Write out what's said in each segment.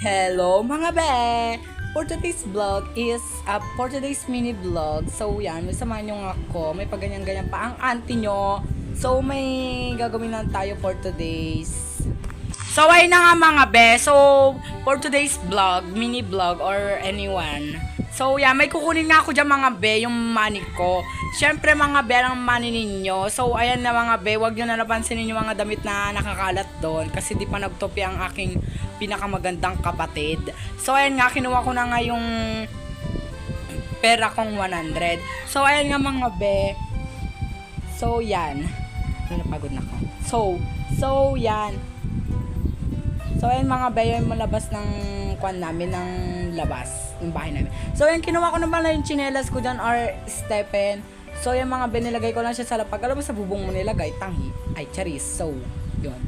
Hello mga be! For today's vlog is, for today's mini vlog, so yan, may samahan nyo ako, may paganyan-ganyan pa ang auntie nyo. So may gagawin lang tayo for today's. So ayun na nga mga be, so for today's vlog, mini vlog or anyone. So yan, may kukunin nga ako dyan mga be, yung money ko. Syempre mga be, ang money ninyo. So ayan na mga be, wag nyo na napansinin yung mga damit na nakakalat doon. Kasi di pa nagtopi ang aking pinakamagandang kapatid. So ayan nga, kinuha ko na nga yung pera kong 100. So ayan nga mga be. So yan. Napagod na ako. So yan. So ayan mga be, yung malabas ng kwan namin, ng labas, yung bahay namin. So ayan, kinuha ko naman na yung chinelas ko dyan or Stephen. So yan mga be, nilagay ko lang siya sa lapag. Alam mo sa bubong mo nilagay, tangi. Ay, charis. So, yun.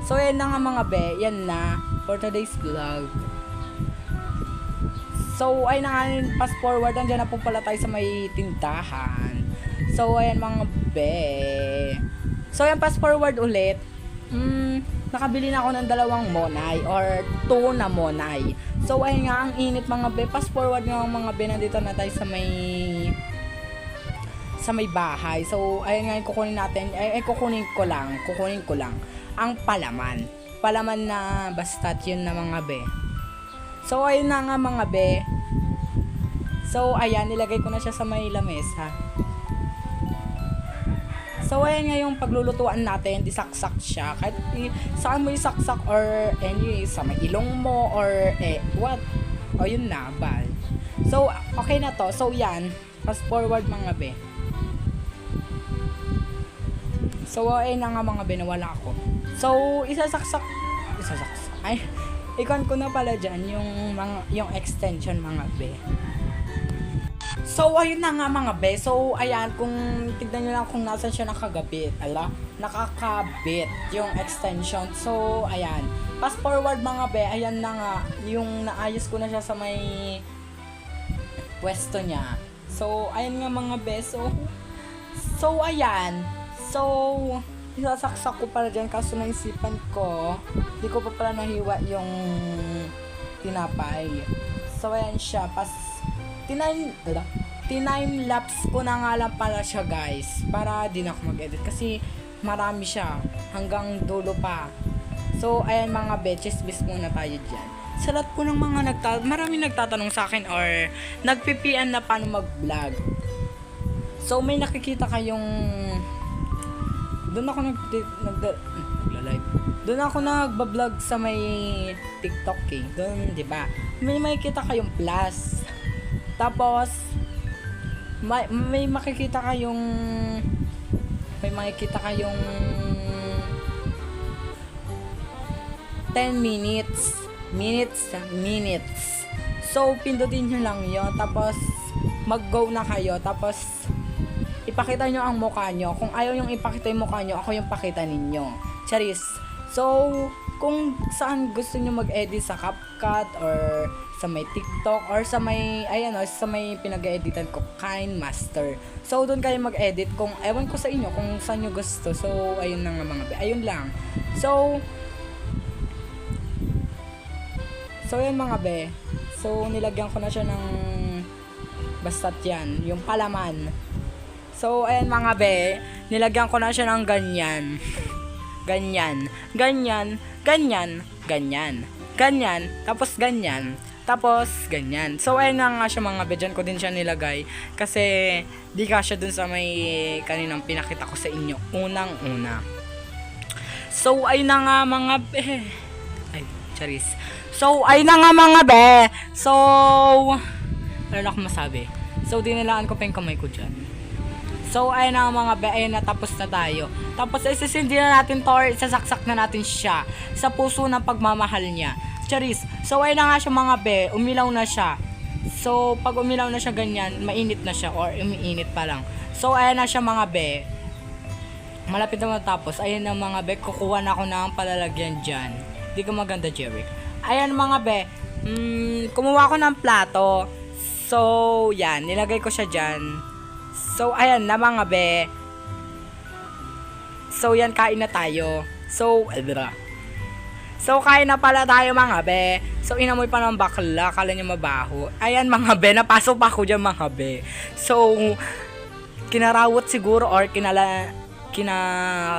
So yan na nga mga be, yan na for today's vlog. So ay na nga, fast forward, andyan na po pala tayo sa may tindahan. So ayan mga be. So yan, fast forward ulit. Nakabili na ako ng 2 monay or 2 na monay. So ayun nga, ang init mga be. Fast forward nga mga be, nandito na tayo sa may bahay. So ayun nga, kukunin natin, kukunin ko lang ang palaman na basta't yun na mga be. So ayun na nga mga be. So ayan, nilagay ko na siya sa may lamesa. So ayan nga yung paglulutuan natin, disaksak siya. Kahit saan mo isaksak or anyway, sa may ilong mo or what? O yun na, bal. So okay na to. So yan, fast forward mga be. So ayun na nga mga be, nawala ako. So isasaksak. Ay, ikon ko na pala dyan yung extension mga be. So ayun na nga mga be. So ayan, kung tignan nyo lang kung nasan siya nakakabit yung extension. So ayan, fast forward mga be, ayan na nga, yung naayos ko na siya sa may pwesto niya. So ayan nga mga be. So ayan. So isasaksak ko pala dyan, kaso naisipan ko, hindi ko pa pala nahiwa yung tinapay. So ayan siya, time lapse ko na nga lang pala siya guys, para din ako mag-edit kasi marami siya hanggang dulo pa. So ayan mga betches, muna tayo dyan. Sa lahat po ng mga maraming nagtatanong sa akin or nagpipian na paano mag-vlog. So may nakikita kayong doon ako nagla-live. Doon ako nagba-vlog sa may TikTok Doon, 'di ba? May makikita kayong plus. Tapos may makikita kayong 10 minutes. So pindutin niyo lang 'yon, tapos mag-go na kayo, tapos ipakita nyo ang mukha nyo. Kung ayaw yung ipakita yung mukha nyo, ako yung pakita ninyo. Charis. So, kung saan gusto nyo mag-edit, sa CapCut or sa may TikTok or sa may, sa may pinag-editan ko, KineMaster. So, doon kayo mag-edit. Kung, ewan ko sa inyo, kung saan nyo gusto. So, ayun na nga mga be. Ayun lang. So, yun mga be. So, nilagyan ko na siya ng basta't yan. Yung palaman. So, ayan mga be, nilagyan ko na siya ng ganyan. Tapos ganyan. So, ayan nga siya mga be, dyan ko din siya nilagay. Kasi, di ka siya dun sa may kaninang pinakita ko sa inyo. Unang-una. So, ayun na nga mga be. Ay, charis. So, ayun na nga mga be. So, ano na ako masabi? So, dinilaan ko pa yung kamay ko dyan. So, ayun na mga be, ayun na, tapos na tayo. Tapos, isisindi na natin to or isasaksak na natin siya sa puso ng pagmamahal niya. Charis. So, ayun na nga siya mga be, umilaw na siya. So, pag umilaw na siya ganyan, mainit na siya or umiinit pa lang. So, ayun na siya mga be. Malapit na matapos. Ayun na mga be, kukuha na ako ng palalagyan dyan. Di ko maganda, Jerry. Ayun mga be, kumuha ko ng plato. So, yan, nilagay ko siya dyan. So, ayan na mga be. So, yan, kain na tayo. So, kain na pala tayo mga be. So, inamoy pa ng bakla. Kala niya mabaho. Ayan, mga be. Napasok pa ako dyan, mga be. So, kinarawat siguro or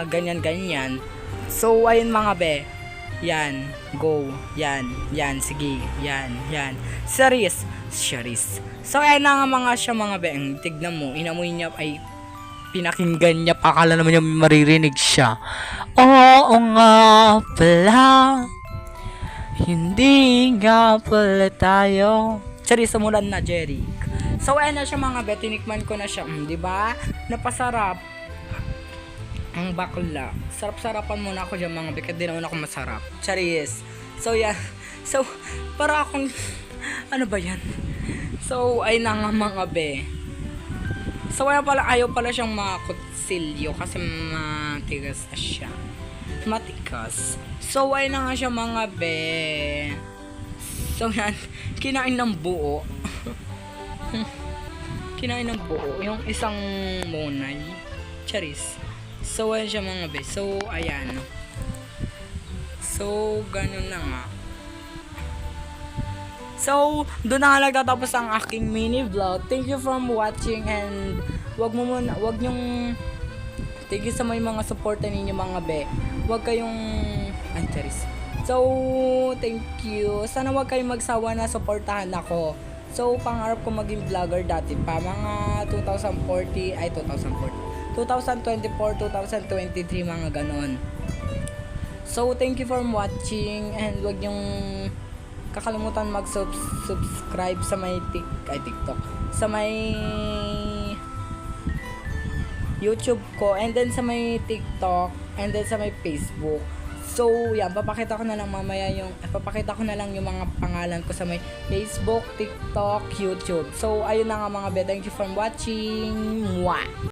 ganyan-ganyan. So, ayun, mga be. Yan. Go. Yan. Sige. Yan. Series. So, ayan na nga mga siya, mga be. Tignan mo. Inamoy niya ay pinakinggan niya pa. Akala naman niya maririnig siya. Oo nga pala. Hindi nga pala tayo. Charis, sumulan na, Jerry. So, ayan na siya, mga be. Tinikman ko na siya. Diba? Napasarap. Ang bakla. Sarap-sarapan muna ako dyan, mga be. Kasi di naman ako masarap. Charis. So, yan. So, para akong... Ano ba yan? So, ay na nga, mga be. So, ayaw pala siyang makutsilyo kasi matigas na siya. Matigas. So, ay na nga siya, mga be. So, yan. Kinain ng buo. Yung isang monay. Charis. So, ayan siya, mga be. So, ayan. So, ganun na nga. So, doon na nga nagtatapos ang aking mini vlog. Thank you for watching and wag nyong tigil sa may mga suporta ninyo, mga be. Wag kayong Charis. So, thank you. Sana wag kayong magsawa na suportahan ako. So, pangarap ko maging vlogger dati pa. Mga 2024, 2023, mga ganon. So, thank you for watching and wag nyong kakalimutan mag-subscribe sa may TikTok. Sa may YouTube ko and then sa may TikTok and then sa may Facebook. So, yan, papakita ko na lang yung mga pangalan ko sa may Facebook, TikTok, YouTube. So, ayun na nga, mga be. Thank you for watching. Mwah!